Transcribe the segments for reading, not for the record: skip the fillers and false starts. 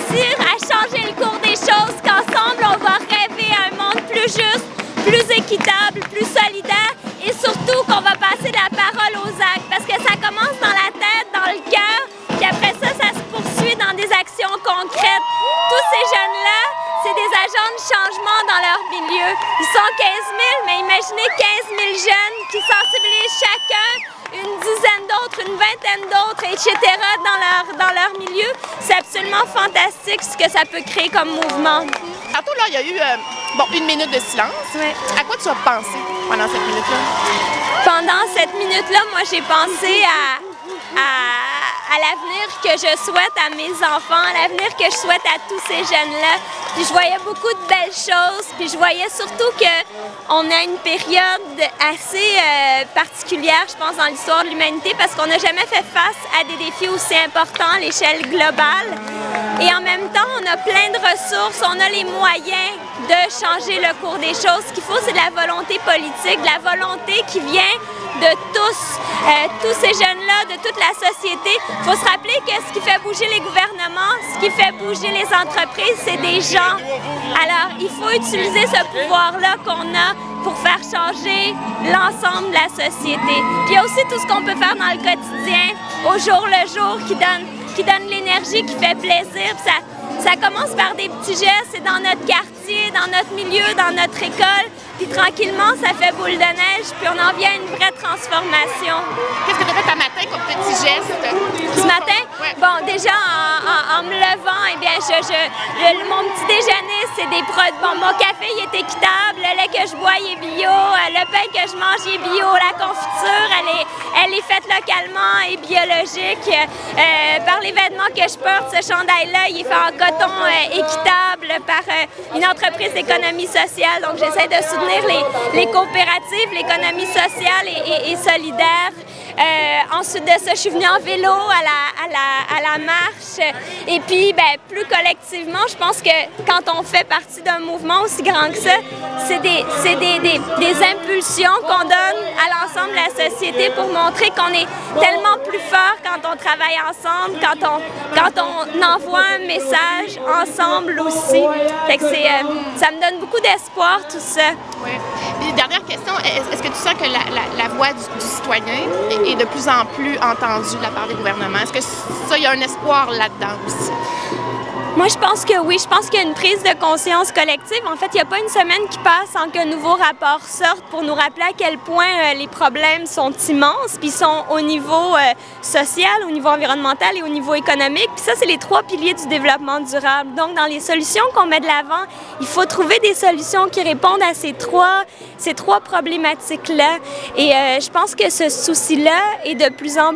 réussir à changer le cours des choses, qu'ensemble, on va rêver à un monde plus juste, plus équitable, plus solidaire et surtout qu'on va passer de la parole aux actes parce que ça commence dans la tête, dans le cœur, puis après ça, ça se poursuit dans des actions concrètes. Tous ces jeunes-là, c'est des agents de changement dans leur milieu. Ils sont 15 000, mais imaginez 15 000 jeunes qui sensibilisent chacun, une dizaine d'autres, une vingtaine d'autres, etc. dans leur milieu. C'est absolument fantastique ce que ça peut créer comme mouvement. Tantôt, là, il y a eu une minute de silence. Ouais. À quoi tu as pensé pendant cette minute-là? Pendant cette minute-là, moi, j'ai pensé à l'avenir que je souhaite à mes enfants, à l'avenir que je souhaite à tous ces jeunes-là. Puis je voyais beaucoup de belles choses, puis je voyais surtout qu'on a une période assez particulière, je pense, dans l'histoire de l'humanité, parce qu'on n'a jamais fait face à des défis aussi importants à l'échelle globale. Et en même temps, on a plein de ressources, on a les moyens de changer le cours des choses. Ce qu'il faut, c'est de la volonté politique, de la volonté qui vient de tous ces jeunes-là, de toute la société. Il faut se rappeler que ce qui fait bouger les gouvernements, ce qui fait bouger les entreprises, c'est des gens. Alors, il faut utiliser ce pouvoir-là qu'on a pour faire changer l'ensemble de la société. Puis il y a aussi tout ce qu'on peut faire dans le quotidien, au jour le jour, qui donne l'énergie, qui fait plaisir. Ça commence par des petits gestes, c'est dans notre quartier, dans notre milieu, dans notre école. Puis tranquillement, ça fait boule de neige, puis on en vient à une vraie transformation. Qu'est-ce que tu as fait un matin comme petit geste? Ce matin? Ouais. Bon, déjà, en me levant, eh bien, mon petit déjeuner, c'est des produits. Bon, mon café, il est équitable, le lait que je bois, il est bio, le pain que je mange, il est bio, la confiture, elle est faite localement et biologique. Par les vêtements que je porte, ce chandail-là, il est fait en coton équitable par une entreprise d'économie sociale. Donc, j'essaie de soutenir les coopératives, l'économie sociale et solidaire. Ensuite de ça, je suis venue en vélo à la marche. Et puis, plus collectivement, je pense que quand on fait partie d'un mouvement aussi grand que ça, c'est des impulsions qu'on donne à l'ensemble de la société pour montrer qu'on est tellement plus fort quand on travaille ensemble, quand on envoie un message ensemble aussi. Fait que ça me donne beaucoup d'espoir, tout ça. Oui. Puis, dernière question, est-ce que tu sens que la voix du citoyen est de plus en plus entendue de la part des gouvernements? Est-ce que ça, il y a un espoir là-dedans aussi? Moi, je pense que oui. Je pense qu'il y a une prise de conscience collective. En fait, il n'y a pas une semaine qui passe sans qu'un nouveau rapport sorte pour nous rappeler à quel point les problèmes sont immenses, puis sont au niveau social, au niveau environnemental et au niveau économique. Puis ça, c'est les 3 piliers du développement durable. Donc, dans les solutions qu'on met de l'avant, il faut trouver des solutions qui répondent à ces trois problématiques-là. Et je pense que ce souci-là est de plus en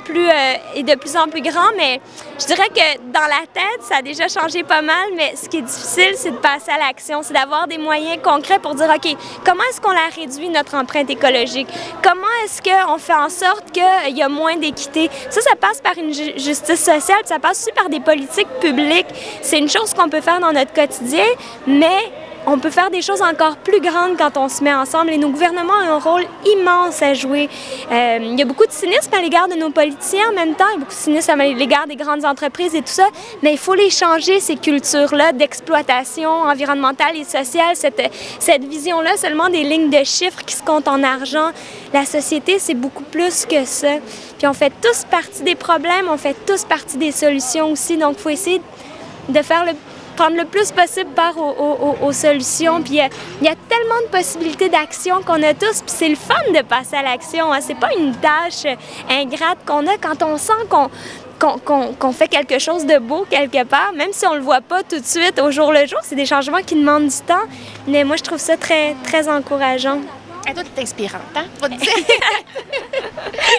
plus grand, mais je dirais que dans la tête, ça a déjà changé pas mal, mais ce qui est difficile, c'est de passer à l'action, c'est d'avoir des moyens concrets pour dire, OK, comment est-ce qu'on la réduit, notre empreinte écologique? Comment est-ce qu'on fait en sorte qu'il y a moins d'équité? Ça passe par une justice sociale, puis ça passe aussi par des politiques publiques. C'est une chose qu'on peut faire dans notre quotidien, mais on peut faire des choses encore plus grandes quand on se met ensemble et nos gouvernements ont un rôle immense à jouer. Il y a beaucoup de cynisme à l'égard de nos politiciens en même temps, il y a beaucoup de cynisme à l'égard des grandes entreprises et tout ça, mais il faut les changer, ces cultures-là d'exploitation environnementale et sociale, cette vision-là seulement des lignes de chiffres qui se comptent en argent. La société, c'est beaucoup plus que ça. Puis on fait tous partie des problèmes, on fait tous partie des solutions aussi, donc il faut essayer de prendre le plus possible part aux solutions. Puis il y a tellement de possibilités d'action qu'on a tous, puis c'est le fun de passer à l'action. Hein. C'est pas une tâche ingrate qu'on a quand on sent qu'on fait quelque chose de beau quelque part, même si on le voit pas tout de suite au jour le jour. C'est des changements qui demandent du temps, mais moi je trouve ça très, très encourageant. Et toi, tu es inspirante, hein? Tu vas te dire.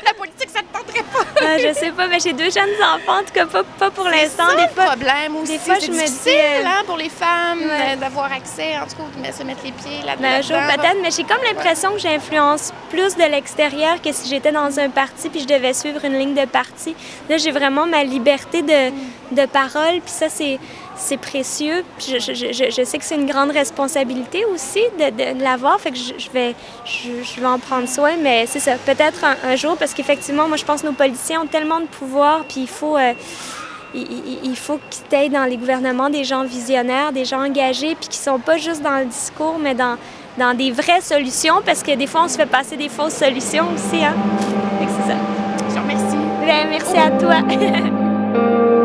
La politique, ça te tenterait pas. Je sais pas, mais j'ai 2 jeunes enfants, en tout cas pas pour l'instant. C'est ça le problème aussi. Des fois, c'est je me difficile dis, hein, pour les femmes d'avoir accès, en tout cas, de se mettre les pieds là-dedans. Un jour peut-être, mais j'ai comme l'impression que j'influence plus de l'extérieur que si j'étais dans un parti puis je devais suivre une ligne de parti. Là, j'ai vraiment ma liberté de parole, puis ça, c'est précieux. Puis je sais que c'est une grande responsabilité aussi de l'avoir, fait que je vais en prendre soin, mais c'est ça, peut-être un jour, parce qu'effectivement, moi, je pense que nos politiciens ont tellement de pouvoir, puis il il faut qu'il y ait dans les gouvernements des gens visionnaires, des gens engagés, puis qui ne sont pas juste dans le discours, mais dans des vraies solutions, parce que des fois, on se fait passer des fausses solutions aussi. Hein? C'est ça. Je te remercie. Bien, merci à toi.